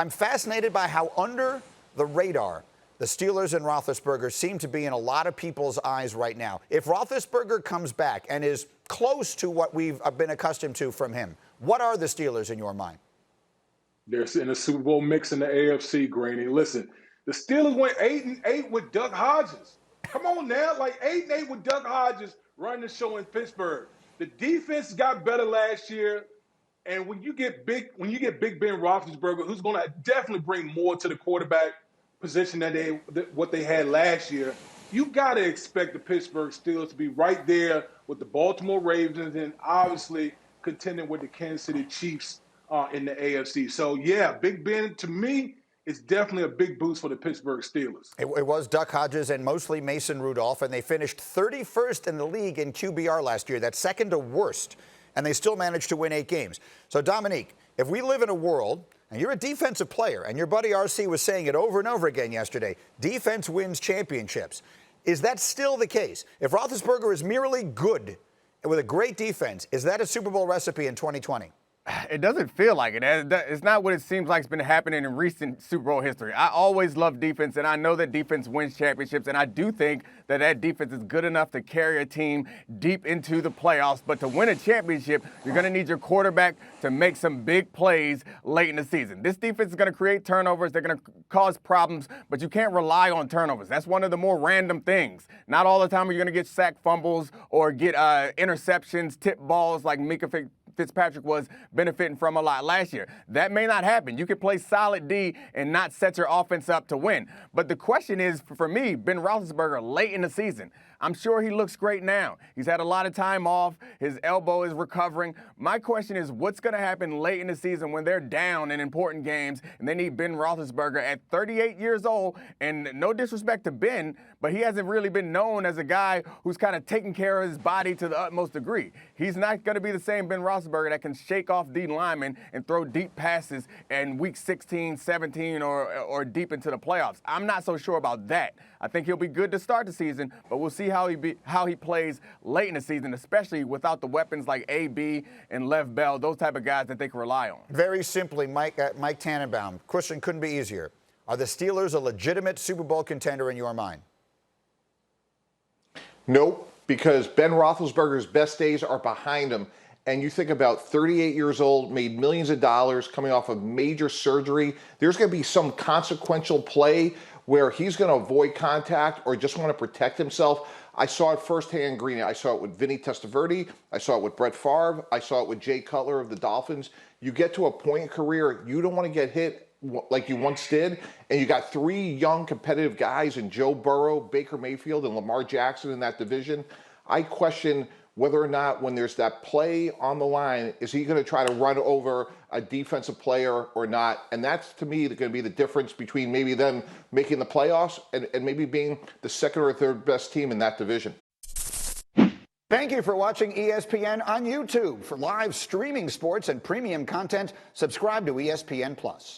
I'm fascinated by how under the radar the Steelers and Roethlisberger seem to be in a lot of people's eyes right now. If Roethlisberger comes back and is close to what we've been accustomed to from him, what are the Steelers in your mind? They're in a Super Bowl mix in the AFC, Granny. Listen, the Steelers went 8-8 with Duck Hodges. Come on now, like 8-8 with Duck Hodges running the show in Pittsburgh. The defense got better last year, and when you get big Ben Roethlisberger, who's going to definitely bring more to the quarterback position than what they had last year, you got to expect the Pittsburgh Steelers to be right there with the Baltimore Ravens and obviously contending with the Kansas City Chiefs in the AFC. So, yeah, Big Ben, to me, is definitely a big boost for the Pittsburgh Steelers. It was Duck Hodges and mostly Mason Rudolph, and they finished 31st in the league in QBR last year. That's second to worst, and they still managed to win 8 games. So, Domonique, if we live in a world, and you're a defensive player, and your buddy RC was saying it over and over again yesterday, defense wins championships. Is that still the case? If Roethlisberger is merely good with a great defense, is that a Super Bowl recipe in 2020? It doesn't feel like it. It's not what it seems like it's been happening in recent Super Bowl history. I always love defense, and I know that defense wins championships, and I do think that defense is good enough to carry a team deep into the playoffs. But to win a championship, you're going to need your quarterback to make some big plays late in the season. This defense is going to create turnovers. They're going to cause problems, but you can't rely on turnovers. That's one of the more random things. Not all the time are you going to get sack fumbles or get interceptions, tip balls like Mika Fitzpatrick was benefiting from a lot last year. That may not happen. You could play solid D and not set your offense up to win. But the question is, for me, Ben Roethlisberger late in the season, I'm sure he looks great now. He's had a lot of time off. His elbow is recovering. My question is, what's going to happen late in the season when they're down in important games and they need Ben Roethlisberger at 38 years old? And no disrespect to Ben, but he hasn't really been known as a guy who's kind of taking care of his body to the utmost degree. He's not going to be the same Ben Roethlisberger that can shake off D linemen and throw deep passes in week 16, 17, or deep into the playoffs. I'm not so sure about that. I think he'll be good to start the season, but we'll see how he plays late in the season, especially without the weapons like AB and Lev Bell, those type of guys that they can rely on. Very simply, Mike Tannenbaum, question couldn't be easier. Are the Steelers a legitimate Super Bowl contender in your mind? Nope, because Ben Roethlisberger's best days are behind him. And you think about 38 years old, made millions of dollars, coming off of major surgery. There's going to be some consequential play where he's going to avoid contact or just want to protect himself. I saw it firsthand, Green. I saw it with Vinny Testaverde. I saw it with Brett Favre. I saw it with Jay Cutler of the Dolphins. You get to a point in career, you don't want to get hit like you once did, and you got 3 young competitive guys in Joe Burrow, Baker Mayfield, and Lamar Jackson in that division. I question whether or not when there's that play on the line, is he going to try to run over a defensive player or not? And that's, to me, going to be the difference between maybe them making the playoffs and maybe being the second or third best team in that division. Thank you for watching ESPN on YouTube. For live streaming sports and premium content, subscribe to ESPN+.